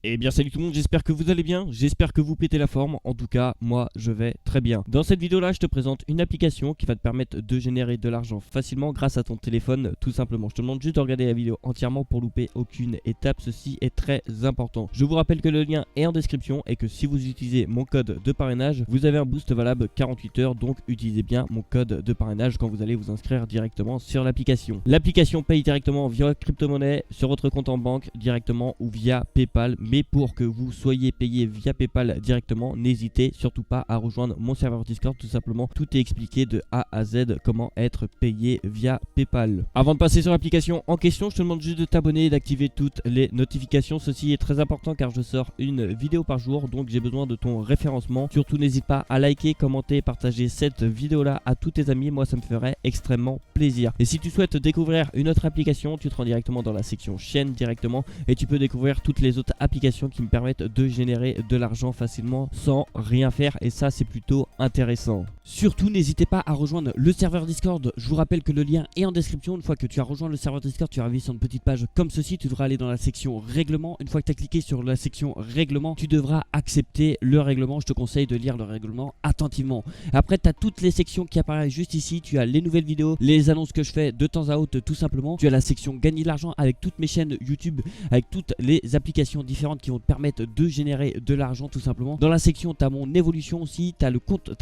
Eh bien salut tout le monde, j'espère que vous allez bien, j'espère que vous pétez la forme, en tout cas moi je vais très bien. Dans cette vidéo là je te présente une application qui va te permettre de générer de l'argent facilement grâce à ton téléphone tout simplement. Je te demande juste de regarder la vidéo entièrement pour louper aucune étape, ceci est très important. Je vous rappelle que le lien est en description et que si vous utilisez mon code de parrainage, vous avez un boost valable 48 heures, donc utilisez bien mon code de parrainage quand vous allez vous inscrire directement sur l'application. L'application paye directement via crypto-monnaie sur votre compte en banque directement ou via PayPal. Mais pour que vous soyez payé via PayPal directement, n'hésitez surtout pas à rejoindre mon serveur Discord. Tout simplement, tout est expliqué de A à Z comment être payé via PayPal. Avant de passer sur l'application en question, je te demande juste de t'abonner et d'activer toutes les notifications. Ceci est très important car je sors une vidéo par jour, donc j'ai besoin de ton référencement. Surtout, n'hésite pas à liker, commenter et partager cette vidéo là à tous tes amis. Moi, ça me ferait extrêmement plaisir. Et si tu souhaites découvrir une autre application, tu te rends directement dans la section chaîne directement et tu peux découvrir toutes les autres applications qui me permettent de générer de l'argent facilement sans rien faire, et ça c'est plutôt intéressant. Surtout n'hésitez pas à rejoindre le serveur Discord, je vous rappelle que le lien est en description. Une fois que tu as rejoint le serveur Discord, tu vas arriver sur une petite page comme ceci, tu devras aller dans la section règlement. Une fois que tu as cliqué sur la section règlement, tu devras accepter le règlement. Je te conseille de lire le règlement attentivement. Après tu as toutes les sections qui apparaissent juste ici, tu as les nouvelles vidéos, les annonces que je fais de temps à autre tout simplement. Tu as la section gagner de l'argent avec toutes mes chaînes YouTube, avec toutes les applications différentes qui vont te permettre de générer de l'argent tout simplement. Dans la section tu as mon évolution aussi, tu as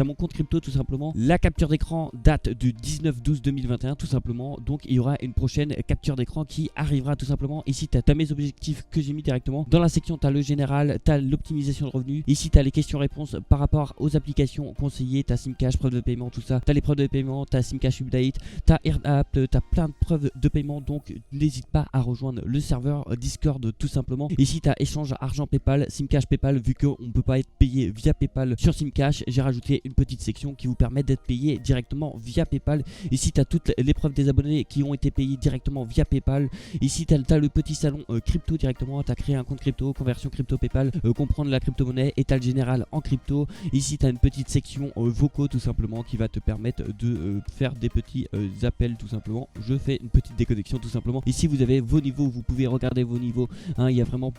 mon compte crypto tout simplement. La capture d'écran date du 19/12/2021 tout simplement, donc il y aura une prochaine capture d'écran qui arrivera tout simplement. Ici tu as mes objectifs que j'ai mis directement. Dans la section tu as le général, tu as l'optimisation de revenus. Ici tu as les questions-réponses par rapport aux applications conseillées, tu as Simcash, preuve de paiement, tout ça. Tu as les preuves de paiement, tu as Simcash Update, tu as AirApp, tu as plein de preuves de paiement, donc n'hésite pas à rejoindre le serveur Discord tout simplement. Ici tu as échange argent PayPal, Simcash PayPal. Vu qu'on ne peut pas être payé via PayPal sur Simcash, j'ai rajouté une petite section qui vous permet d'être payé directement via PayPal. Ici tu as toutes les preuves des abonnés qui ont été payés directement via PayPal. Ici tu as le petit salon crypto directement, tu as créé un compte crypto, conversion crypto PayPal, comprendre la crypto-monnaie, et tu as le général en crypto. Ici tu as une petite section vocaux tout simplement qui va te permettre de faire des petits appels tout simplement. Je fais une petite déconnexion tout simplement. Ici vous avez vos niveaux, vous pouvez regarder vos niveaux, hein, il y a vraiment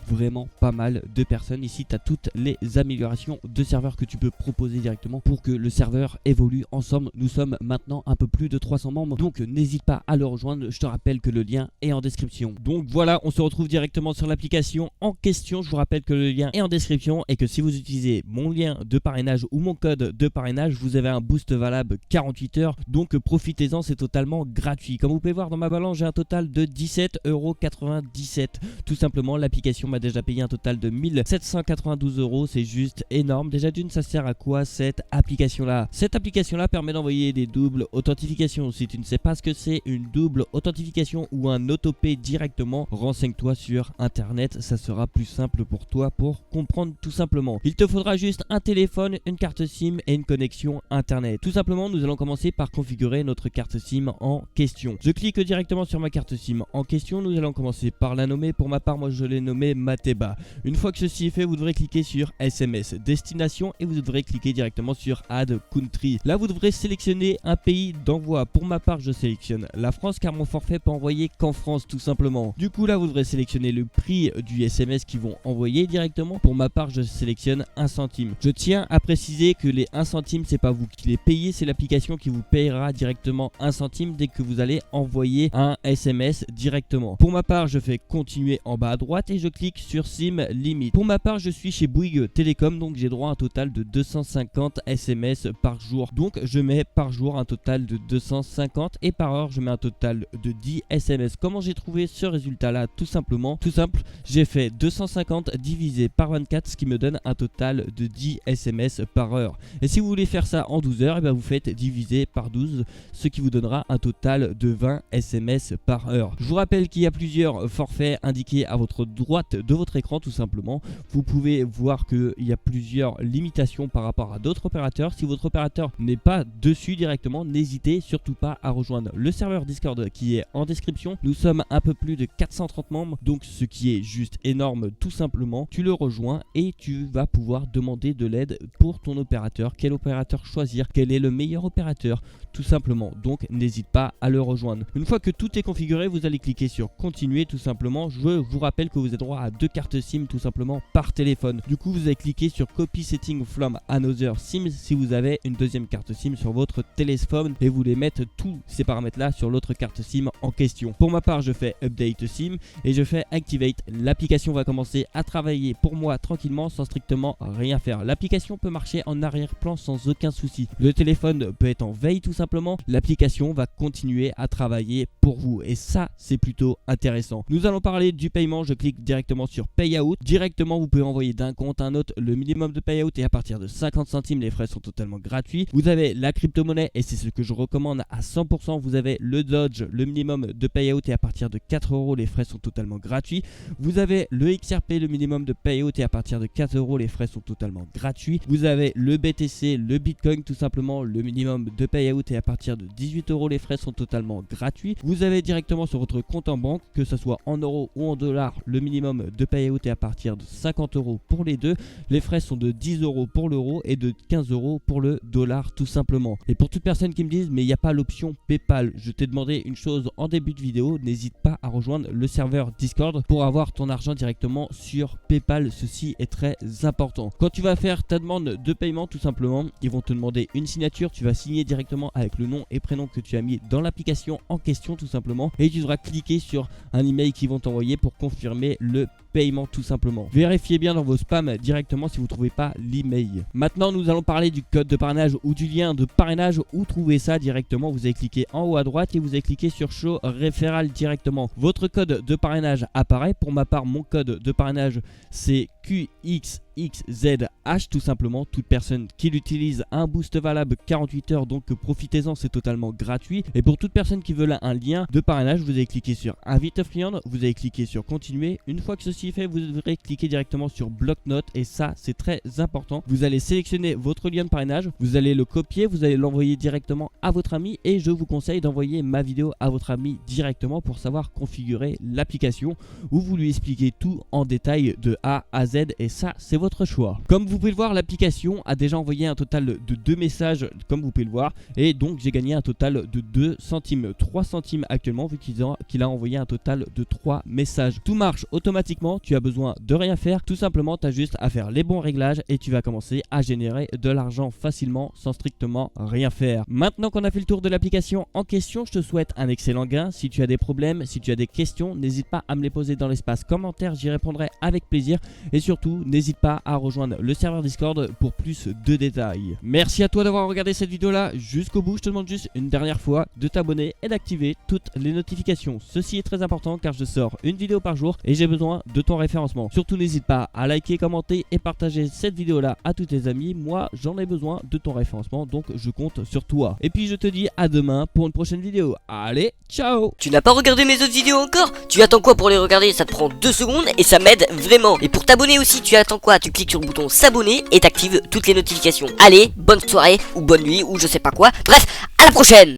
pas mal de personnes. Ici tu as toutes les améliorations de serveur que tu peux proposer directement pour que le serveur évolue ensemble. Nous sommes maintenant un peu plus de 300 membres, donc n'hésite pas à le rejoindre. Je te rappelle que le lien est en description. Donc voilà, on se retrouve directement sur l'application en question. Je vous rappelle que le lien est en description et que si vous utilisez mon lien de parrainage ou mon code de parrainage, vous avez un boost valable 48 heures, donc profitez-en, c'est totalement gratuit. Comme vous pouvez voir dans ma balance, j'ai un total de 17,97 €. Tout simplement, l'application m'a déjà payé un total de 1792 €, c'est juste énorme. Déjà d'une, ça sert à quoi cette application là? Cette application là permet d'envoyer des doubles authentifications. Si tu ne sais pas ce que c'est une double authentification ou un autopay directement, renseigne-toi sur internet, ça sera plus simple pour toi pour comprendre tout simplement. Il te faudra juste un téléphone, une carte SIM et une connexion internet. Tout simplement, nous allons commencer par configurer notre carte SIM en question. Je clique directement sur ma carte SIM en question, nous allons commencer par la nommer. Pour ma part, moi je l'ai nommée Mateba. Une fois que ceci est fait, vous devrez cliquer sur SMS destination et vous devrez cliquer directement sur Add Country. Là vous devrez sélectionner un pays d'envoi. Pour ma part, je sélectionne la France car mon forfait peut envoyer qu'en France tout simplement. Du coup là vous devrez sélectionner le prix du SMS qu'ils vont envoyer directement. Pour ma part, je sélectionne 1 centime. Je tiens à préciser que les 1 centime, c'est pas vous qui les payez, c'est l'application qui vous payera directement 1 centime dès que vous allez envoyer un SMS directement. Pour ma part, je fais continuer en bas à droite et je clique sur SIM Limit. Pour ma part, je suis chez Bouygues Télécom, donc j'ai droit à un total de 250 SMS par jour. Donc je mets par jour un total de 250 et par heure je mets un total de 10 SMS. Comment j'ai trouvé ce résultat là? Tout simplement, tout simple, j'ai fait 250 divisé par 24, ce qui me donne un total de 10 SMS par heure. Et si vous voulez faire ça en 12 heures, et bien vous faites diviser par 12, ce qui vous donnera un total de 20 SMS par heure. Je vous rappelle qu'il y a plusieurs forfaits indiqués à votre droite de votre écran tout simplement. Vous pouvez voir qu'il y a plusieurs limitations par rapport à d'autres opérateurs. Si votre opérateur n'est pas dessus directement, n'hésitez surtout pas à rejoindre le serveur Discord qui est en description. Nous sommes un peu plus de 430 membres, donc ce qui est juste énorme tout simplement. Tu le rejoins et tu vas pouvoir demander de l'aide pour ton opérateur. Quel opérateur choisir? Quel est le meilleur opérateur? Tout simplement, donc n'hésite pas à le rejoindre. Une fois que tout est configuré, vous allez cliquer sur continuer tout simplement. Je vous rappelle que vous avez droit à 2 cartes carte SIM tout simplement par téléphone. Du coup, vous allez cliquer sur Copy Setting from Another SIM si vous avez une deuxième carte SIM sur votre téléphone et vous voulez mettre tous ces paramètres là sur l'autre carte SIM en question. Pour ma part, je fais Update SIM et je fais Activate. L'application va commencer à travailler pour moi tranquillement sans strictement rien faire. L'application peut marcher en arrière-plan sans aucun souci. Le téléphone peut être en veille tout simplement. L'application va continuer à travailler pour vous et ça c'est plutôt intéressant. Nous allons parler du paiement. Je clique directement sur Payout. Directement vous pouvez envoyer d'un compte à un autre. Le minimum de payout est à partir de 50 centimes. Les frais sont totalement gratuits. Vous avez la crypto-monnaie et c'est ce que je recommande à 100%. Vous avez le Dodge. Le minimum de payout est à partir de 4 €. Les frais sont totalement gratuits. Vous avez le XRP. Le minimum de payout est à partir de 4 €. Les frais sont totalement gratuits. Vous avez le BTC, le Bitcoin tout simplement. Le minimum de payout est à partir de 18 €. Les frais sont totalement gratuits. Vous avez directement sur votre compte en banque, que ce soit en euros ou en dollars, le minimum de payout est à partir de 50 € pour les deux. Les frais sont de 10 € pour l'euro et de 15 € pour le dollar tout simplement. Et pour toute personne qui me dise mais il n'y a pas l'option PayPal, je t'ai demandé une chose en début de vidéo, n'hésite pas à rejoindre le serveur Discord pour avoir ton argent directement sur PayPal. Ceci est très important. Quand tu vas faire ta demande de paiement tout simplement, ils vont te demander une signature, tu vas signer directement avec le nom et prénom que tu as mis dans l'application en question tout simplement et tu devras cliquer sur un email qu'ils vont t'envoyer pour confirmer le paiement tout simplement. Vérifiez bien dans vos spams directement si vous ne trouvez pas l'email. Maintenant nous allons parler du code de parrainage ou du lien de parrainage. Où trouver ça directement? Vous allez cliquer en haut à droite et vous allez cliquer sur Show Referral directement. Votre code de parrainage apparaît. Pour ma part mon code de parrainage c'est QXXZH tout simplement. Toute personne qui l'utilise a un boost valable 48 heures, donc profitez-en, c'est totalement gratuit. Et pour toute personne qui veut un lien de parrainage, vous allez cliquer sur Invite a friend, vous allez cliquer sur Continuer. Une fois que ceci est fait, vous devrez cliquer directement sur Bloc-notes et ça c'est très important. Vous allez sélectionner votre lien de parrainage, vous allez le copier, vous allez l'envoyer directement à votre ami et je vous conseille d'envoyer ma vidéo à votre ami directement pour savoir configurer l'application où vous lui expliquez tout en détail de A à Z et ça c'est votre choix. Comme vous pouvez le voir, l'application a déjà envoyé un total de 2 messages comme vous pouvez le voir et donc j'ai gagné un total de 2 centimes, 3 centimes actuellement vu qu'il a envoyé un total de 3 messages. Tout marche automatiquement, tu as besoin de rien faire, tout simplement tu as juste à faire les bons réglages et tu vas commencer à générer de l'argent facilement sans strictement rien faire. Maintenant qu'on a fait le tour de l'application en question, je te souhaite un excellent gain. Si tu as des problèmes, si tu as des questions, n'hésite pas à me les poser dans l'espace commentaire, j'y répondrai avec plaisir et surtout n'hésite pas à rejoindre le serveur Discord pour plus de détails. Merci à toi d'avoir regardé cette vidéo là jusqu'au bout. Je te demande juste une dernière fois de t'abonner et d'activer toutes les notifications. Ceci est très important car je sors une vidéo par jour et j'ai besoin de ton référencement. Surtout n'hésite pas à liker, commenter et partager cette vidéo là à tous tes amis. Moi j'en ai besoin de ton référencement donc je compte sur toi. Et puis je te dis à demain pour une prochaine vidéo. Allez, ciao! Tu n'as pas regardé mes autres vidéos encore? Tu attends quoi pour les regarder? Ça te prend 2 secondes et ça m'aide vraiment. Et pour t'abonner aussi, tu attends quoi? Tu cliques sur le bouton s'abonner et t'actives toutes les notifications. Allez, bonne soirée ou bonne nuit ou je sais pas quoi. Bref, à la prochaine!